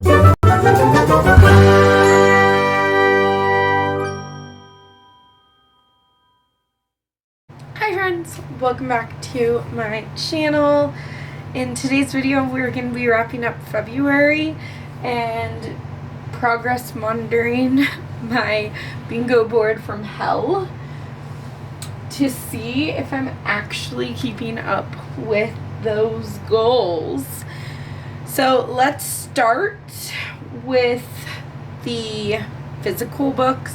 Hi friends, welcome back to my channel. In today's video we're going to be wrapping up February and progress monitoring my bingo board from hell to see if I'm actually keeping up with those goals. So let's start with the physical books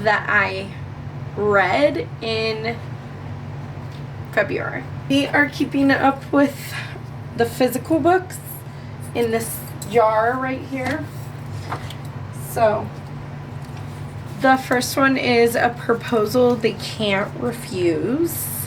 that I read in February. We are keeping up with the physical books in this jar right here. So the first one is A Proposal They Can't Refuse.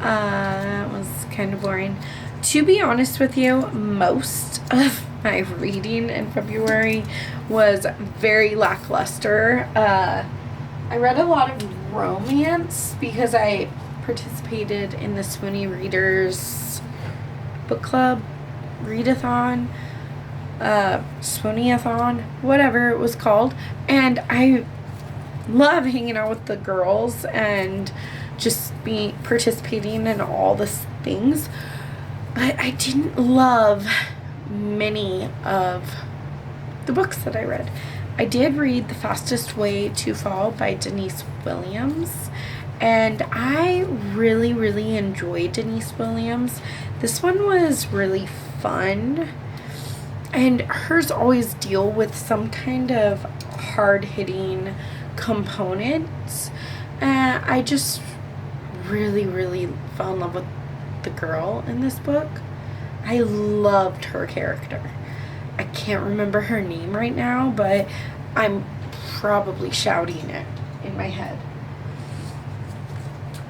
That was kind of boring. To be honest with you, most of my reading in February was very lackluster. I read a lot of romance because I participated in the Swoony Readers book club, readathon, Swoonyathon, whatever it was called, and I love hanging out with the girls and just participating in all these things, but I didn't love many of the books that I read. I did read The Fastest Way to Fall by Denise Williams, and I really, really enjoyed Denise Williams. This one was really fun, and hers always deal with some kind of hard-hitting components. I just really, really fell in love with the girl in this book. I loved her character. I can't remember her name right now, but I'm probably shouting it in my head.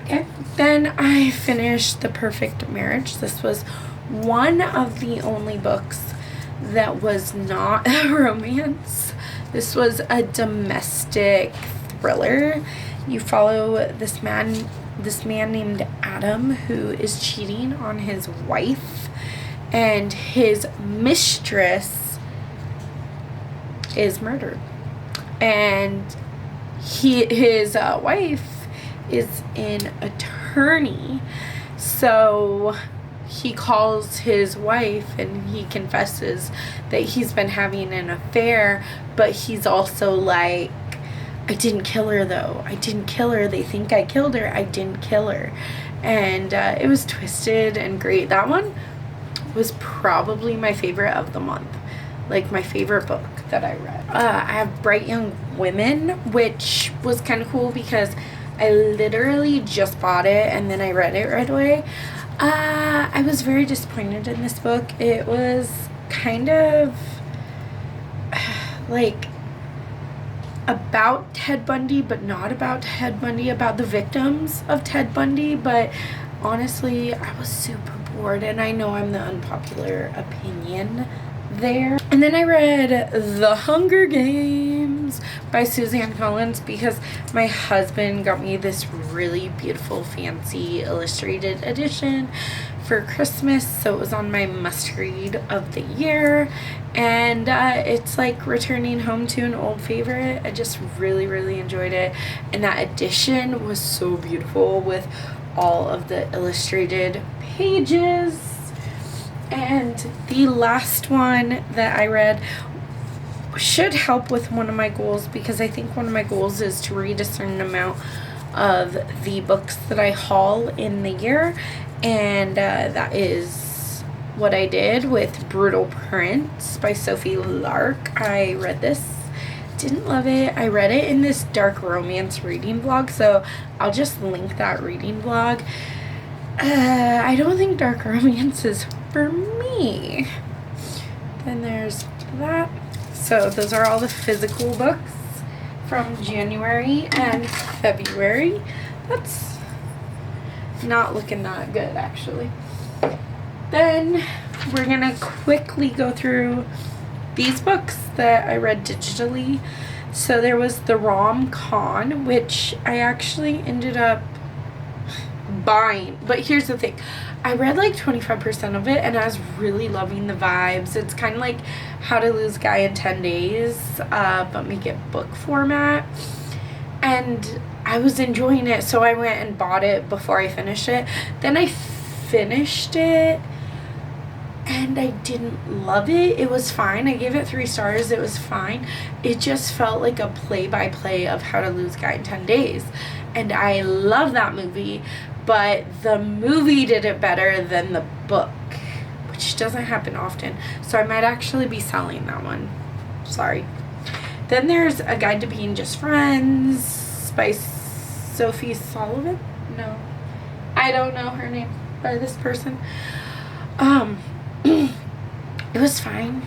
Okay, then I finished The Perfect Marriage. This was one of the only books that was not a romance. This was a domestic thriller. You follow this man named Adam who is cheating on his wife, and his mistress is murdered, and his wife is an attorney, so he calls his wife and he confesses that he's been having an affair, but he's also like, I didn't kill her though. I didn't kill her. They think I killed her. I didn't kill her. And it was twisted and great. That one was probably my favorite of the month. Like my favorite book that I read. I have Bright Young Women, which was kind of cool because I literally just bought it and then I read it right away. I was very disappointed in this book. It was kind of like about Ted Bundy, but not about Ted Bundy, about the victims of Ted Bundy. But honestly, I was super bored, and I know I'm the unpopular opinion there. And then I read The Hunger Games by Suzanne Collins because my husband got me this really beautiful fancy illustrated edition for Christmas, so it was on my must read of the year, and it's like returning home to an old favorite. I just really, really enjoyed it, and that edition was so beautiful with all of the illustrated pages. And the last one that I read should help with one of my goals, because I think one of my goals is to read a certain amount of the books that I haul in the year, and that is what I did with Brutal Prince by Sophie Lark. I read this, didn't love it. I read it in this dark romance reading blog, so I'll just link that reading blog. I don't think dark romance is for me. Then there's that. So those are all the physical books from January and February. That's not looking that good, actually. Then we're gonna quickly go through these books that I read digitally. So there was The Rom-Con, which I actually ended up buying. But here's the thing. I read like 25% of it, and I was really loving the vibes. It's kind of like How to Lose a Guy in 10 Days, but make it book format. And I was enjoying it, so I went and bought it before I finished it. Then I finished it, and I didn't love it. It was fine. I gave it 3 stars. It was fine. It just felt like a play-by-play of How to Lose a Guy in 10 Days. And I love that movie, but the movie did it better than the book, which doesn't happen often. So I might actually be selling that one. Sorry. Then there's A Guide to Being Just Friends by Sophie Sullivan. No, I don't know her name by this person. It was fine.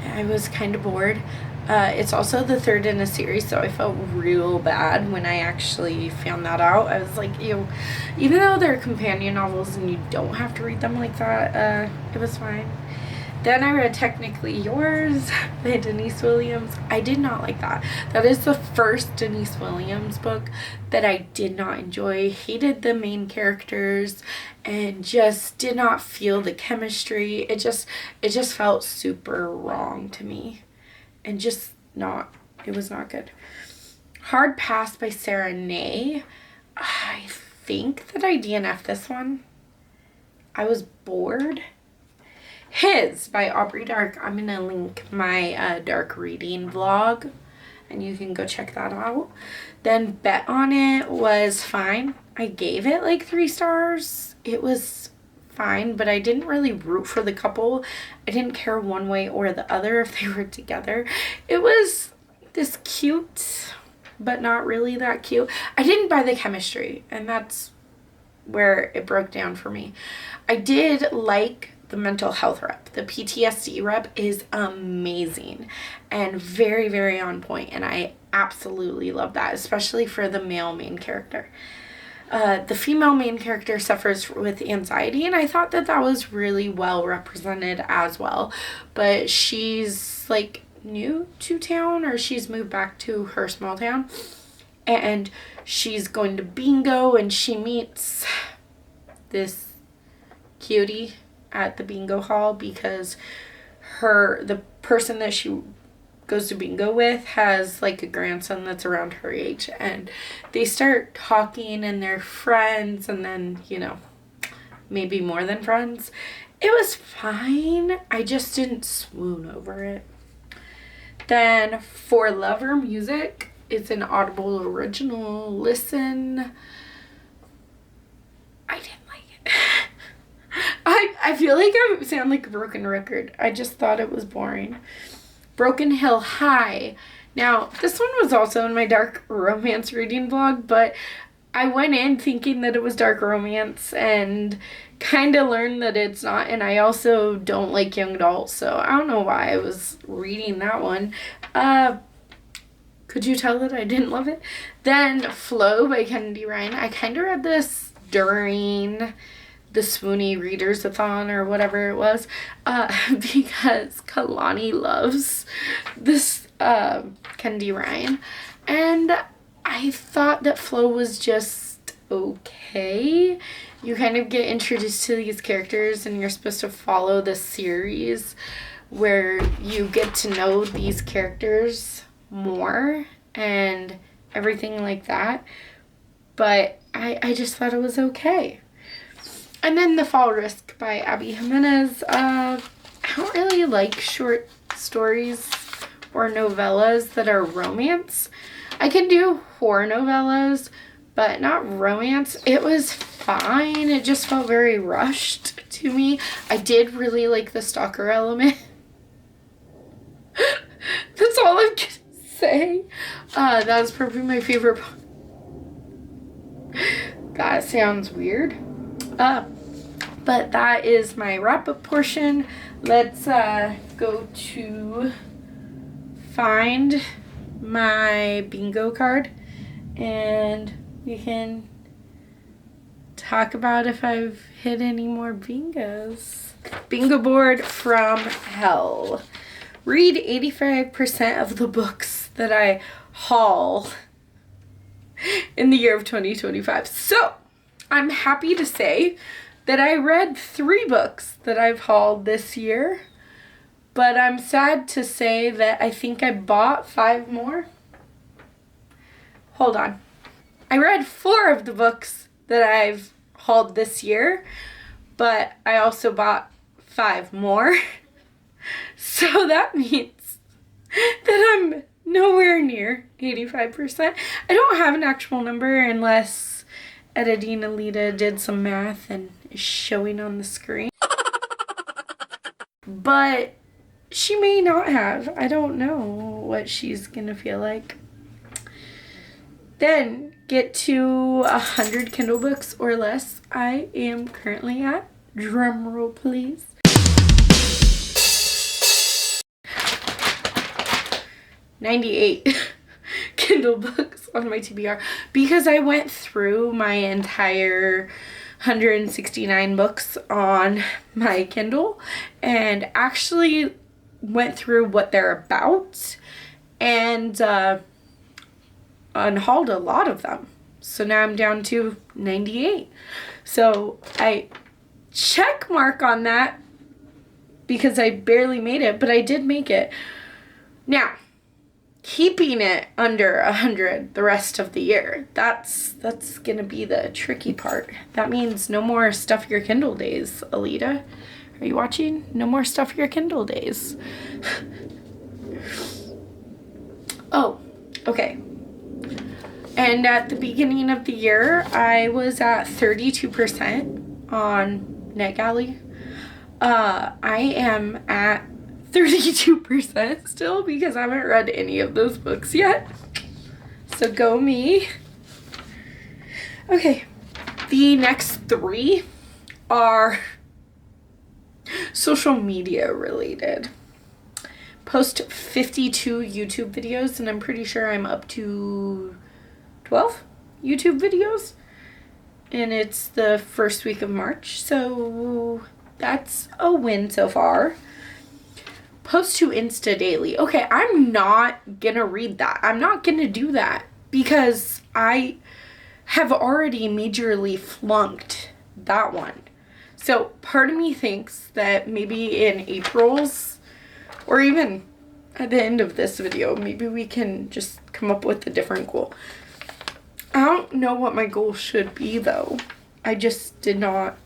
I was kind of bored. It's also the 3rd in a series, so I felt real bad when I actually found that out. I was like, ew. Even though they're companion novels and you don't have to read them like that, it was fine. Then I read Technically Yours by Denise Williams. I did not like that. That is the first Denise Williams book that I did not enjoy. Hated the main characters and just did not feel the chemistry. It just felt super wrong to me. And just not, it was not good. Hard Pass by Sarah Nay. I think that I DNF'd this one. I was bored. His by Aubrey Dark. I'm going to link my dark reading vlog, and you can go check that out. Then Bet on It was fine. I gave it like 3 stars. It was fine, but I didn't really root for the couple. I didn't care one way or the other if they were together. It was this cute, but not really that cute. I didn't buy the chemistry, and that's where it broke down for me. I did like the mental health rep. The PTSD rep is amazing and very, very on point, and I absolutely love that, especially for the male main character. The female main character suffers with anxiety, and I thought that that was really well represented as well. But she's like new to town, or she's moved back to her small town, and she's going to bingo, and she meets this cutie at the bingo hall because the person that she goes to bingo with has like a grandson that's around her age, and they start talking and they're friends, and then, you know, maybe more than friends. It was fine. I just didn't swoon over it. Then For Love or Music, it's an Audible original. Listen, I didn't like it. I feel like I sound like a broken record. I just thought it was boring. Broken Hill High. Now, this one was also in my dark romance reading vlog, but I went in thinking that it was dark romance and kind of learned that it's not, and I also don't like young adults, so I don't know why I was reading that one. Could you tell that I didn't love it? Then Flow by Kennedy Ryan. I kind of read this during the Swoony Readers-a-thon or whatever it was, because Kalani loves this Kennedy Ryan, and I thought that Flo was just okay. You kind of get introduced to these characters, and you're supposed to follow this series where you get to know these characters more and everything like that, but I just thought it was okay. And then The Fall Risk by Abby Jimenez. I don't really like short stories or novellas that are romance. I can do horror novellas, but not romance. It was fine. It just felt very rushed to me. I did really like the stalker element. That's all I'm gonna say. That was probably my favorite part. That sounds weird. But that is my wrap-up portion. Let's go to find my bingo card, and we can talk about if I've hit any more bingos. Bingo board from hell. Read 85% of the books that I haul in the year of 2025. So I'm happy to say that I read 3 books that I've hauled this year, but I'm sad to say that I think I bought 5 more. Hold on. I read 4 of the books that I've hauled this year, but I also bought 5 more. So that means that I'm nowhere near 85%. I don't have an actual number unless Editing Alita did some math and is showing on the screen. But she may not have. I don't know what she's gonna feel like. Then get to 100 Kindle books or less. I am currently at, drum roll please, 98 Kindle books on my TBR, because I went through my entire 169 books on my Kindle and actually went through what they're about and unhauled a lot of them. So now I'm down to 98. So I check mark on that because I barely made it, but I did make it. Now, keeping it under 100 the rest of the year, that's gonna be the tricky part. That means no more Stuff Your Kindle days, Alita. Are you watching? No more Stuff Your Kindle days. Oh, okay. And at the beginning of the year, I was at 32% on NetGalley. I am at 32% still because I haven't read any of those books yet. So go me. Okay, the next 3 are social media related. Post 52 YouTube videos, and I'm pretty sure I'm up to 12 YouTube videos, and it's the first week of March, so that's a win so far. Post to Insta daily. Okay, I'm not gonna read that. I'm not gonna do that because I have already majorly flunked that one. So part of me thinks that maybe in April's, or even at the end of this video, maybe we can just come up with a different goal. I don't know what my goal should be though. I just did not.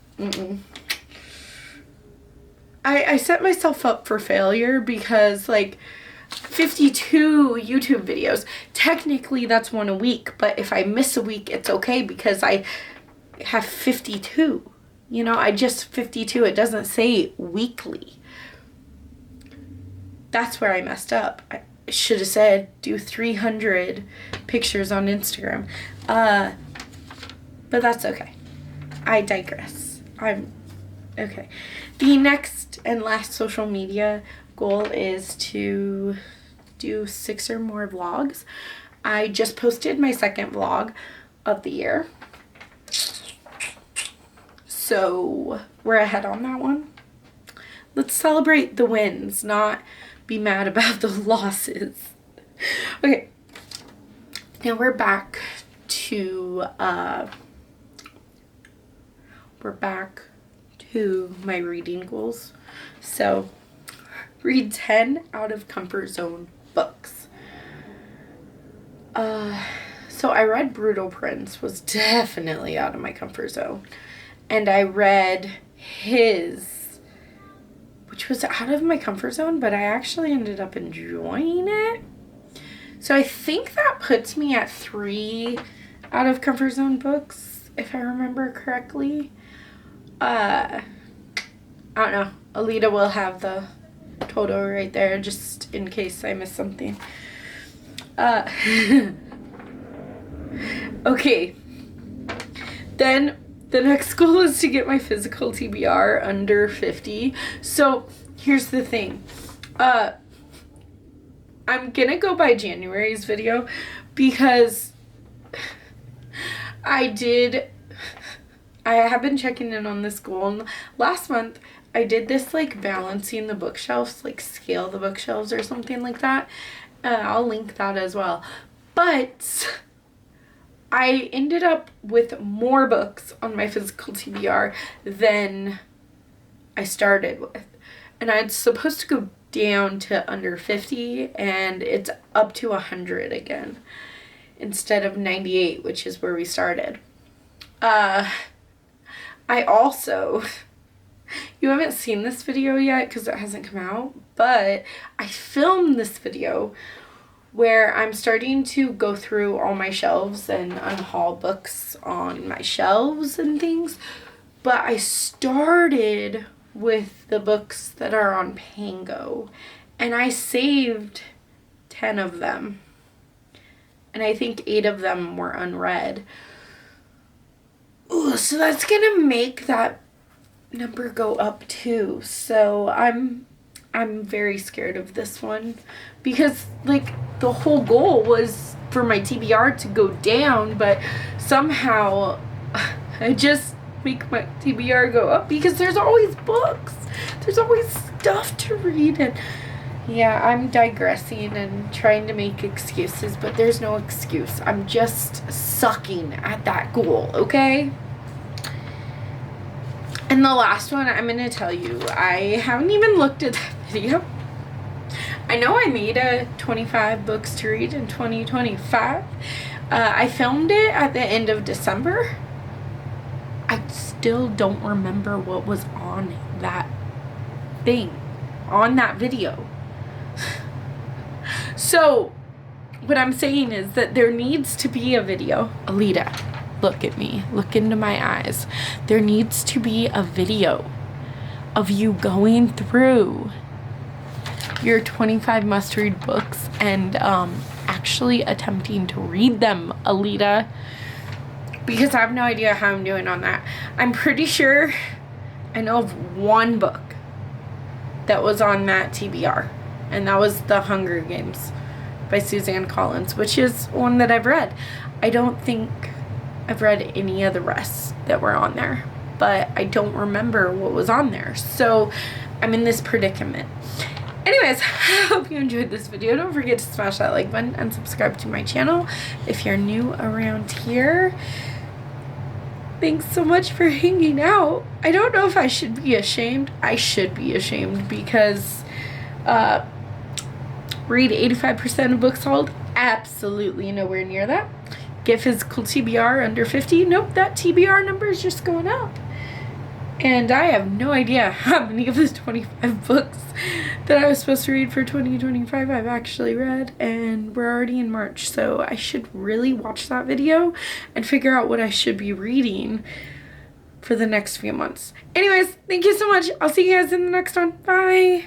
I set myself up for failure because like 52 YouTube videos, technically that's 1 a week, but if I miss a week it's okay because I have 52. You know, I just 52. It doesn't say weekly. That's where I messed up. I should have said do 300 pictures on Instagram. But that's okay. I digress. Okay. The next and last social media goal is to do 6 or more vlogs. I just posted my 2nd vlog of the year. So we're ahead on that one. Let's celebrate the wins, not be mad about the losses. Okay. Now we're back to my reading goals. So read 10 out of comfort zone books. So I read Brutal Prince, was definitely out of my comfort zone. And I read his, which was out of my comfort zone, but I actually ended up enjoying it. So I think that puts me at 3 out of comfort zone books, if I remember correctly. I don't know. Alita will have the total right there just in case I miss something. Okay. Then the next goal is to get my physical TBR under 50. So here's the thing. I'm gonna go by January's video because I have been checking in on this goal. And last month I did this like balancing the bookshelves, like scale the bookshelves or something like that. I'll link that as well. But I ended up with more books on my physical TBR than I started with. And I'm supposed to go down to under 50, and it's up to 100 again instead of 98, which is where we started. I also, you haven't seen this video yet because it hasn't come out, but I filmed this video where I'm starting to go through all my shelves and unhaul books on my shelves and things. But I started with the books that are on Pango, and I saved 10 of them. And I think 8 of them were unread. Ooh, so that's gonna make that number go up too. So I'm very scared of this one because like the whole goal was for my TBR to go down, but somehow I just make my TBR go up because there's always books. There's always stuff to read. And yeah, I'm digressing and trying to make excuses, but there's no excuse. I'm just sucking at that goal, okay? And the last one, I'm going to tell you, I haven't even looked at that video. I know I made a 25 books to read in 2025. I filmed it at the end of December. I still don't remember what was on that thing, on that video. So, what I'm saying is that there needs to be a video. Alita, look at me. Look into my eyes. There needs to be a video of you going through your 25 must-read books and actually attempting to read them, Alita. Because I have no idea how I'm doing on that. I'm pretty sure I know of one book that was on that TBR. And that was The Hunger Games by Suzanne Collins, which is one that I've read. I don't think I've read any of the rest that were on there, but I don't remember what was on there. So I'm in this predicament. Anyways, I hope you enjoyed this video. Don't forget to smash that like button and subscribe to my channel if you're new around here. Thanks so much for hanging out. I don't know if I should be ashamed. I should be ashamed because read 85% of books sold? Absolutely nowhere near that. Get physical TBR under 50? Nope, that TBR number is just going up. And I have no idea how many of the 25 books that I was supposed to read for 2025 I've actually read, and we're already in March, so I should really watch that video and figure out what I should be reading for the next few months. Anyways, thank you so much. I'll see you guys in the next one. Bye!